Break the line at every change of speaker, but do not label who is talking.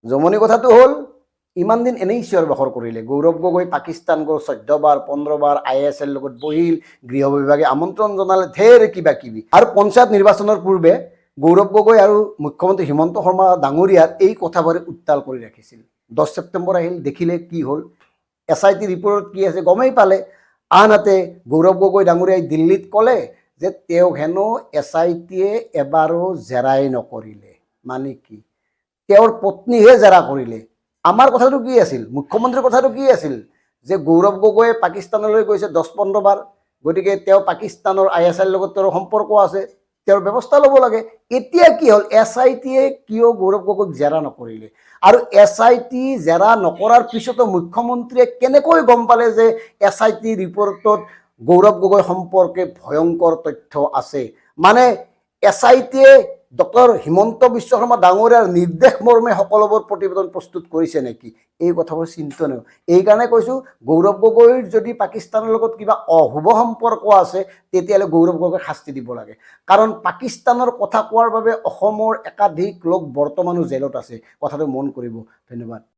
জমনি কথাটো হ'ল ইমান দিন এনেই চিঞৰ বাখৰ কৰিলে। গৌৰৱ গগৈ পাকিস্তান গ'ল 14 বাৰ 15 বাৰ IASৰ লগত বহিল, গৃহ বিভাগে আমন্ত্ৰণ জনালে, ঢেৰ কিবা কিবি। আৰু পঞ্চায়ত নিৰ্বাচনৰ পূৰ্বে গৌৰৱ গগৈ আৰু মুখ্যমন্ত্ৰী হিমন্ত শৰ্মা ডাঙৰীয়াৰ এই কথাবোৰে উত্তাল কৰি ৰাখিছিল। 10 ছেপ্টেম্বৰ আহিল, দেখিলে কি হ'ল, SIT ৰিপৰ্টত কি আছে গমেই পালে। আনহাতে গৌৰৱ গগৈ ডাঙৰীয়াই দিল্লীত ক'লে যে তেওঁ হেনো SITয়ে এবাৰো জেৰাই নকৰিলে। মানে কি, তেওঁৰ পত্নীহে জেৰা কৰিলে। আমাৰ কথাটো কি আছিল, মুখ্যমন্ত্ৰীৰ কথাটো কি আছিল যে গৌৰৱ গগৈয়ে পাকিস্তানলৈ গৈছে 10-15 বাৰ, গতিকে তেওঁ পাকিস্তানৰ ISIৰ লগত তেওঁৰ সম্পৰ্ক আছে, তেওঁৰ ব্যৱস্থা ল'ব লাগে। এতিয়া কি হ'ল, SITয়ে কিয় গৌৰৱ গগৈক জেৰা নকৰিলে? আৰু SIT জেৰা নকৰাৰ পিছতো মুখ্যমন্ত্ৰীয়ে কেনেকৈ গম পালে যে SIT ৰিপৰ্টত গৌৰৱ গগৈ সম্পৰ্কে ভয়ংকৰ তথ্য আছে? মানে SITয়ে ডক্টৰ হিমন্ত বিশ্ব শৰ্মা ডাঙৰীয়াৰ নিৰ্দেশ মৰ্মে সকলোবোৰ প্ৰতিবেদন প্ৰস্তুত কৰিছে নেকি? এই কথাবোৰ চিন্তনীয়। এইকাৰণে কৈছোঁ, গৌৰৱ গগৈৰ যদি পাকিস্তানৰ লগত কিবা অশুভ সম্পৰ্ক আছে, তেতিয়াহ'লে গৌৰৱ গগৈক শাস্তি দিব লাগে। কাৰণ পাকিস্তানৰ কথা কোৱাৰ বাবে অসমৰ একাধিক লোক বৰ্তমানো জেলত আছে। কথাটো মন কৰিব। ধন্যবাদ।